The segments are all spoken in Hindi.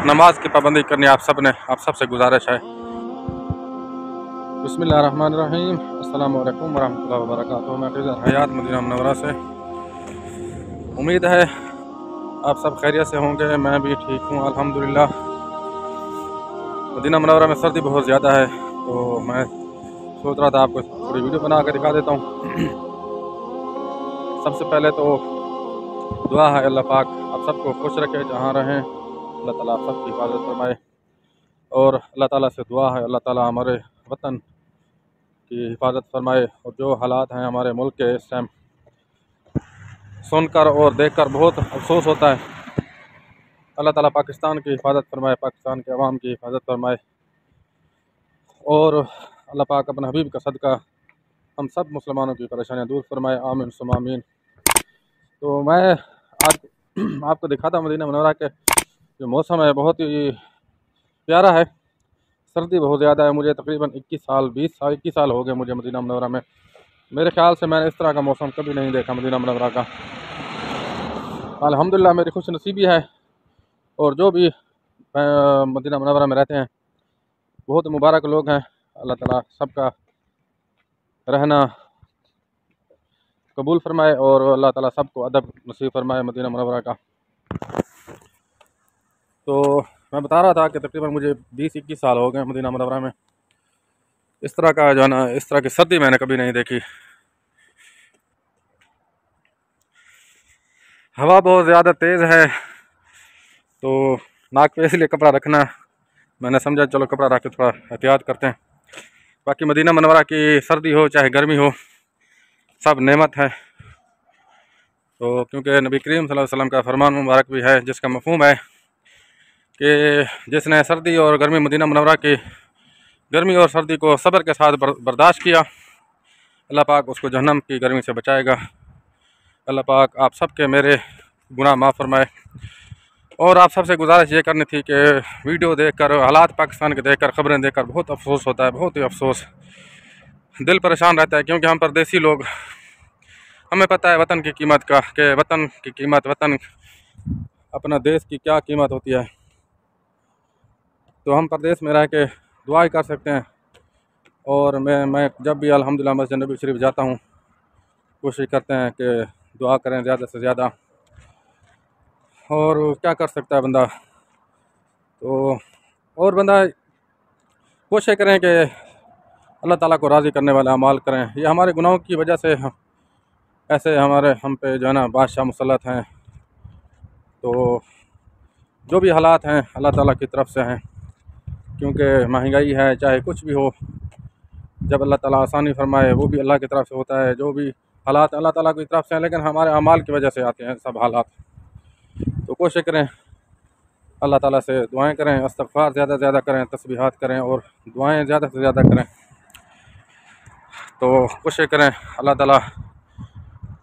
नमाज की पाबंदी करनी आप सब से गुजारिश है। बिस्मिल्लाहिर्रहमानिर्रहीम, अस्सलामु अलैकुम वरहमतुल्लाहि वबरकातुहू। मैं हयात मदीना मुनव्वरा से। उम्मीद है आप सब खैरियत से होंगे। मैं भी ठीक हूँ अल्हम्दुलिल्लाह। मदीना मुनव्वरा में सर्दी बहुत ज़्यादा है, तो मैं सोच रहा था आपको थोड़ी वीडियो बना कर दिखा देता हूँ। सबसे पहले तो दुआ है अल्लाह पाक आप सबको खुश रखे जहाँ रहें, अल्लाह ताला आप सबकी हिफाजत फरमाए। और अल्लाह ताला से दुआ है अल्लाह ताला हमारे वतन की हिफाजत फरमाए। और जो हालात हैं हमारे मुल्क के इस टाइम, सुनकर और देखकर बहुत अफसोस होता है। अल्लाह ताला पाकिस्तान की हिफाजत फरमाए, पाकिस्तान के अवाम की हिफाजत फरमाए। और अल्लाह पाक अपने हबीब का सदका हम सब मुसलमानों की परेशानियाँ दूर फरमाए, आमीन सुम्मा आमीन। तो मैं आज आपको दिखाता हूँ मदीना मुनव्वरा के जो मौसम है बहुत ही प्यारा है। सर्दी बहुत ज़्यादा है। मुझे तकरीबन 21 साल हो गए मुझे मदीना मुनव्वरा में। मेरे ख्याल से मैंने इस तरह का मौसम कभी नहीं देखा मदीना मुनव्वरा का। अल्हम्दुलिल्लाह मेरी खुश नसीबी है। और जो भी मदीना मुनव्वरा में रहते हैं बहुत मुबारक लोग हैं। अल्लाह ताला सबका रहना कबूल फरमाए और अल्लाह ताला सबको अदब नसीब फरमाए मदीना मुनव्वरा का। तो मैं बता रहा था कि तकरीबन मुझे 20-21 साल हो गए मदीना मुनव्वरा में। इस तरह का जो है ना, इस तरह की सर्दी मैंने कभी नहीं देखी। हवा बहुत ज़्यादा तेज़ है, तो नाक पे इसलिए कपड़ा रखना, मैंने समझा चलो कपड़ा रख के थोड़ा एहतियात करते हैं। बाकी मदीना मुनव्वरा की सर्दी हो चाहे गर्मी हो, सब नेमत है। तो क्योंकि नबी करीम सल्लल्लाहु अलैहि वसल्लम का फरमान मुबारक भी है जिसका मफ़हूम है कि जिसने सर्दी और गर्मी मदीना मुनव्वरा की गर्मी और सर्दी को सब्र के साथ बर्दाश्त किया, अल्लाह पाक उसको जहन्नम की गर्मी से बचाएगा। अल्लाह पाक आप सब के मेरे गुनाह माफ़ फरमाए। और आप सबसे गुजारिश ये करनी थी कि वीडियो देखकर, हालात पाकिस्तान के देखकर, ख़बरें देखकर बहुत अफसोस होता है, बहुत ही अफसोस, दिल परेशान रहता है। क्योंकि हम परदेसी लोग, हमें पता है वतन की कीमत का, कि वतन की कीमत, वतन अपना देश की क्या कीमत होती है। तो हम परदेश में रह के दुआ ही कर सकते हैं। और मैं जब भी अल्हम्दुलिल्लाह मस्जिद नबी शरीफ जाता हूँ, कोशिश करते हैं कि दुआ करें ज़्यादा से ज़्यादा। और क्या कर सकता है बंदा। तो और बंदा कोशिश करें कि अल्लाह ताला को राज़ी करने वाला अमाल करें। ये हमारे गुनाहों की वजह से ऐसे हम पे जो है ना बादशाह मुसल्लत हैं। तो जो भी हालात हैं अल्लाह ताला की तरफ से हैं, क्योंकि महंगाई है चाहे कुछ भी हो, जब अल्लाह ताला आसानी फरमाए वो भी अल्लाह की तरफ से होता है। जो भी हालात अल्लाह ताला की तरफ से हैं, लेकिन हमारे अमाल की वजह से आते हैं सब हालात। तो कोशिश करें, अल्लाह ताला से दुआएं करें, इस्तग़फ़ार ज़्यादा से ज़्यादा करें, तस्बीहात करें और दुआएं ज़्यादा से ज़्यादा करें। तो कोशिश करें अल्लाह ताला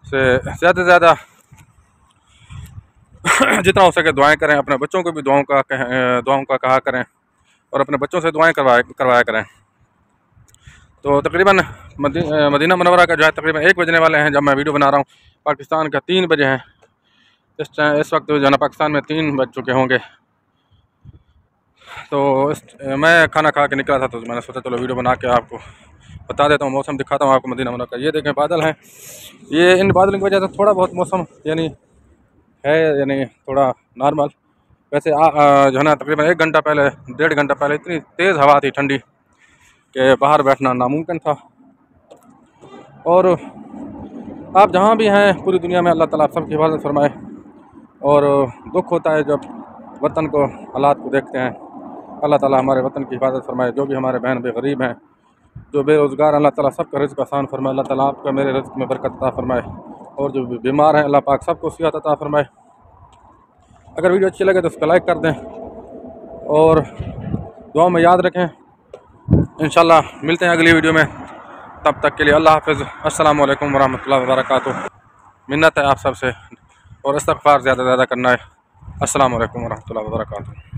से ज़्यादा से ज़्यादा जितना हो सके दुआएं करें। अपने बच्चों को भी दुआओं का कहा करें और अपने बच्चों से दुआएं करवाया करें। तो तकरीबन मदीना मुनव्वरा का जो है तकरीबन 1 बजने वाले हैं जब मैं वीडियो बना रहा हूँ। पाकिस्तान का 3 बजे हैं इस वक्त जो है ना, पाकिस्तान में 3 बज चुके होंगे। तो मैं खाना खा के निकला था, तो मैंने सोचा चलो वीडियो बना के आपको बता देता हूँ, मौसम दिखाता हूँ आपको मदीना मुनव्वरा का। ये देखें बादल हैं, ये इन बादलों की वजह से थोड़ा बहुत मौसम यानी थोड़ा नॉर्मल। वैसे जो है ना तकरीबन 1 घंटा पहले, 1.5 घंटा पहले इतनी तेज़ हवा थी ठंडी कि बाहर बैठना नामुमकिन था। और आप जहाँ भी हैं पूरी दुनिया में, अल्लाह ताला आप सबकी हिफाजत फरमाए। और दुख होता है जब वतन को, हालात को देखते हैं। अल्लाह ताला हमारे वतन की हिफाजत फरमाए। जो भी हमारे बहन भाई गरीब हैं, जो बेरोज़गार, अल्लाह ताला सबका रिज़्क़ आसान फरमाए। अल्लाह ताला आपका मेरे रिज़्क़ में बरकत अता फरमाए। और जो बीमार हैं अल्लाह पाक सबको सेहत अता फरमाए। अगर वीडियो अच्छी लगे तो उसको लाइक कर दें और दुआ में याद रखें। इंशाल्लाह मिलते हैं अगली वीडियो में, तब तक के लिए अल्लाह हाफ़िज़। अस्सलामु अलैकुम वरहमतुल्लाहि वबरकातुहू। मिन्नत है आप सबसे और इस्तग़फ़ार ज़्यादा से ज़्यादा करना है। अस्सलामु अलैकुम वरहमतुल्लाहि वबरकातुहू।